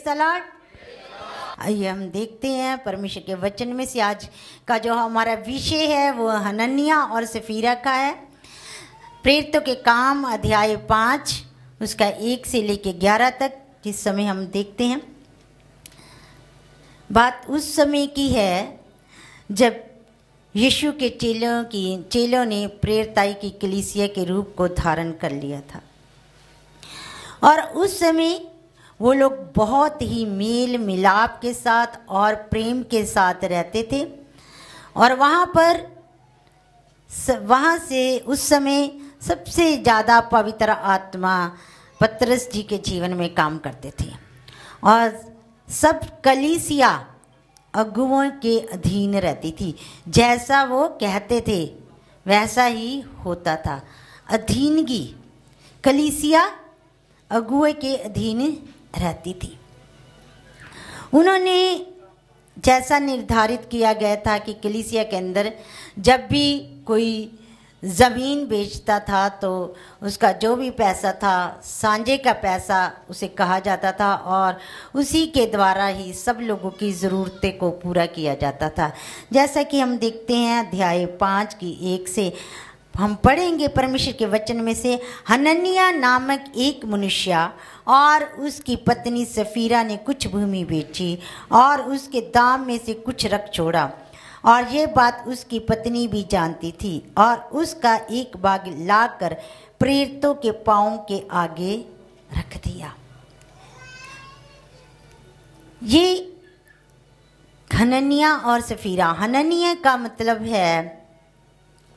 The Lord. आइए हम देखते हैं परमेश्वर के वचन में से आज का जो हमारा विषय है वो हनन्याह और सफीरा का है। प्रेरितों के काम अध्याय 5 उसका 1 से लेकर 11 तक जिस समय हम देखते हैं। बात उस समय की है जब यीशु के चेलों ने प्रेरिताई की कलीसिया के रूप को धारण कर लिया था और उस समय वो लोग बहुत ही मेल मिलाप के साथ और प्रेम के साथ रहते थे और वहाँ से उस समय सबसे ज़्यादा पवित्र आत्मा पतरस जी के जीवन में काम करते थे और सब कलीसिया अगुओं के अधीन रहती थी। जैसा वो कहते थे वैसा ही होता था। अधीनगी, कलीसिया अगुए के अधीन रहती थी। उन्होंने जैसा निर्धारित किया गया था कि कलीसिया के अंदर जब भी कोई ज़मीन बेचता था तो उसका जो भी पैसा था सांझे का पैसा उसे कहा जाता था और उसी के द्वारा ही सब लोगों की ज़रूरतें को पूरा किया जाता था। जैसा कि हम देखते हैं अध्याय 5 की 1 से हम पढ़ेंगे परमेश्वर के वचन में से। हनन्याह नामक एक मनुष्य और उसकी पत्नी सफीरा ने कुछ भूमि बेची और उसके दाम में से कुछ रख छोड़ा और ये बात उसकी पत्नी भी जानती थी और उसका एक भाग लाकर प्रेरितों के पांव के आगे रख दिया। ये हनन्याह और सफीरा। हनन्याह का मतलब है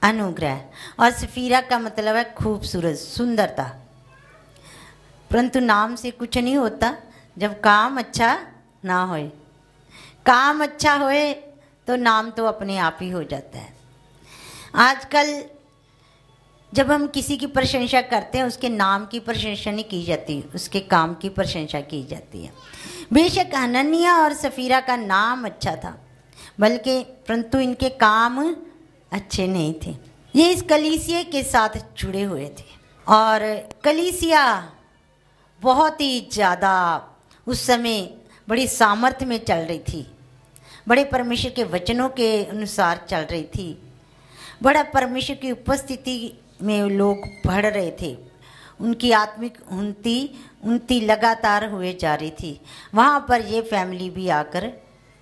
अनुग्रह और सफीरा का मतलब है खूबसूरत, सुंदरता। परंतु नाम से कुछ नहीं होता जब काम अच्छा ना होए। काम अच्छा होए तो नाम तो अपने आप ही हो जाता है। आजकल जब हम किसी की प्रशंसा करते हैं उसके नाम की प्रशंसा नहीं की जाती, उसके काम की प्रशंसा की जाती है। बेशक हनन्याह और सफीरा का नाम अच्छा था बल्कि परंतु इनके काम अच्छे नहीं थे। ये इस कलीसिया के साथ जुड़े हुए थे और कलीसिया बहुत ही ज़्यादा उस समय बड़ी सामर्थ्य में चल रही थी, बड़े परमेश्वर के वचनों के अनुसार चल रही थी, बड़ा परमेश्वर की उपस्थिति में लोग बढ़ रहे थे। उनकी आत्मिक उन्नति लगातार हुए जा रही थी। वहाँ पर ये फैमिली भी आकर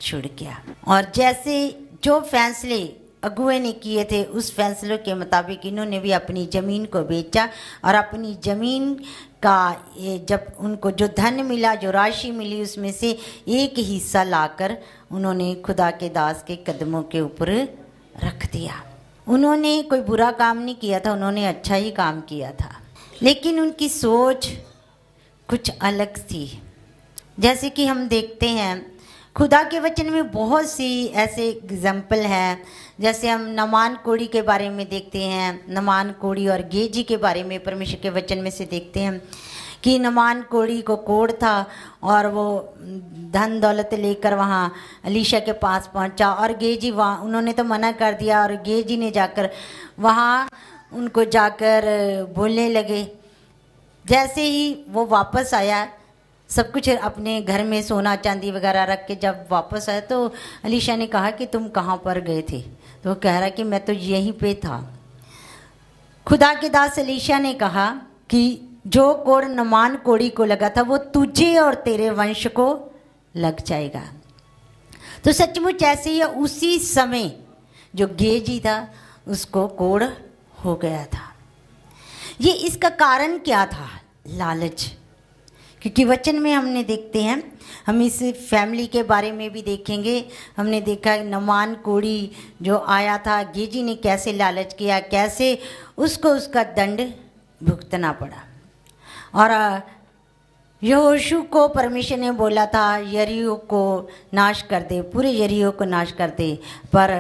जुड़ गया और जैसे जो फैसले अगुए ने किए थे उस फैसलों के मुताबिक इन्होंने भी अपनी ज़मीन को बेचा और अपनी ज़मीन का जब उनको जो धन मिला, जो राशि मिली, उसमें से एक हिस्सा लाकर उन्होंने खुदा के दास के कदमों के ऊपर रख दिया। उन्होंने कोई बुरा काम नहीं किया था, उन्होंने अच्छा ही काम किया था, लेकिन उनकी सोच कुछ अलग थी। जैसे कि हम देखते हैं खुदा के वचन में बहुत सी ऐसे एग्जाम्पल हैं। जैसे हम नमान कोड़ी के बारे में देखते हैं, नमान कोड़ी और गेजी के बारे में परमेश्वर के वचन में से देखते हैं कि नमान कोड़ी को कोढ़ था और वो धन दौलत लेकर वहाँ अलीशा के पास पहुँचा और गेजी वहाँ उन्होंने तो मना कर दिया और गेजी ने जाकर वहाँ उनको जाकर बोलने लगे। जैसे ही वो वापस आया सब कुछ अपने घर में सोना चांदी वगैरह रख के जब वापस आया तो अलीशा ने कहा कि तुम कहाँ पर गए थे? तो वो कह रहा कि मैं तो यहीं पे था। खुदा के दास अलीशा ने कहा कि जो कोढ़ नमान कोड़ी को लगा था वो तुझे और तेरे वंश को लग जाएगा। तो सचमुच ऐसे ही उसी समय जो गेजी था उसको कोढ़ हो गया था। ये इसका कारण क्या था? लालच। क्योंकि वचन में हमने देखते हैं, हम इस फैमिली के बारे में भी देखेंगे। हमने देखा नमान कोड़ी जो आया था, गेजी ने कैसे लालच किया, कैसे उसको उसका दंड भुगतना पड़ा। और यहोशू को परमेश्वर ने बोला था यरीहो को नाश कर दे, पूरे यरीहो को नाश कर दे, पर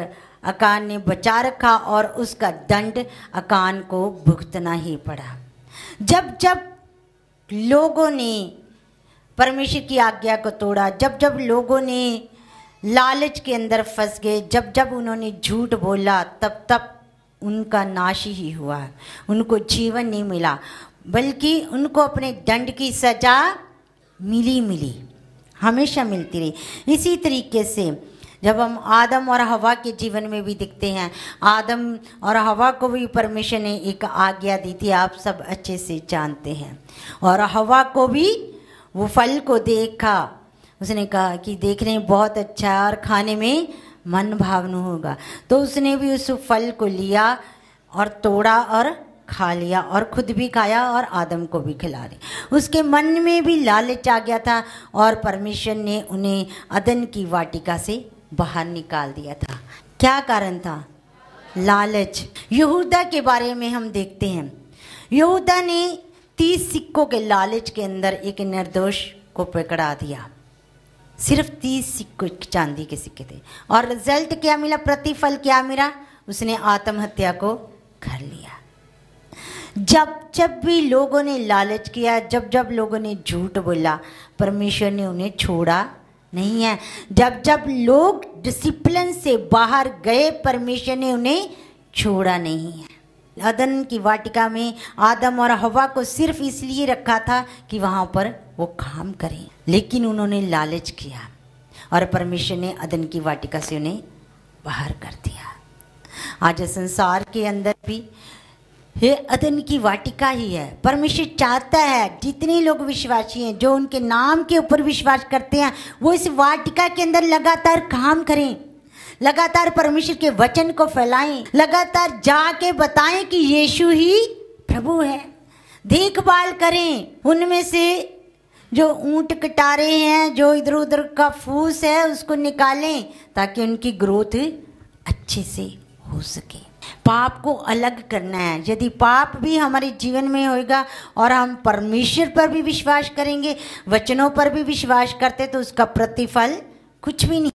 अकान ने बचा रखा और उसका दंड अकान को भुगतना ही पड़ा। जब जब लोगों ने परमेश्वर की आज्ञा को तोड़ा, जब जब लोगों ने लालच के अंदर फंस गए, जब जब उन्होंने झूठ बोला, तब तब उनका नाश ही हुआ। उनको जीवन नहीं मिला बल्कि उनको अपने दंड की सजा मिली। हमेशा मिलती रही। इसी तरीके से जब हम आदम और हवा के जीवन में भी दिखते हैं, आदम और हवा को भी परमेश्वर ने एक आज्ञा दी थी, आप सब अच्छे से जानते हैं। और हवा को भी वो फल को देखा, उसने कहा कि देखने में बहुत अच्छा है और खाने में मन भावना होगा, तो उसने भी उस फल को लिया और तोड़ा और खा लिया और खुद भी खाया और आदम को भी खिला दिया। उसके मन में भी लालच आ गया था और परमेश्वर ने उन्हें अदन की वाटिका से बाहर निकाल दिया था। क्या कारण था? लालच। यहूदा के बारे में हम देखते हैं, यहूदा ने 30 सिक्कों के लालच के अंदर एक निर्दोष को पकड़ा दिया। सिर्फ 30 सिक्कों चांदी के सिक्के थे और रिजल्ट क्या मिला, प्रतिफल क्या मिला? उसने आत्महत्या को कर लिया। जब जब भी लोगों ने लालच किया, जब जब लोगों ने झूठ बोला, परमेश्वर ने उन्हें छोड़ा नहीं है। जब जब लोग डिसिप्लिन से बाहर गए, परमेश्वर ने उन्हें छोड़ा नहीं है। अदन की वाटिका में आदम और हवा को सिर्फ इसलिए रखा था कि वहाँ पर वो काम करें, लेकिन उन्होंने लालच किया और परमेश्वर ने अदन की वाटिका से उन्हें बाहर कर दिया। आज संसार के अंदर भी ये अदन की वाटिका ही है। परमेश्वर चाहता है जितने लोग विश्वासी हैं, जो उनके नाम के ऊपर विश्वास करते हैं, वो इस वाटिका के अंदर लगातार काम करें, लगातार परमेश्वर के वचन को फैलाएं, लगातार जाके बताएं कि यीशु ही प्रभु है। देखभाल करें, उनमें से जो ऊंट कटारे हैं, जो इधर उधर का फूस है, उसको निकालें ताकि उनकी ग्रोथ अच्छे से हो सके। पाप को अलग करना है। यदि पाप भी हमारे जीवन में होगा और हम परमेश्वर पर भी विश्वास करेंगे, वचनों पर भी विश्वास करते, तो उसका प्रतिफल कुछ भी नहीं।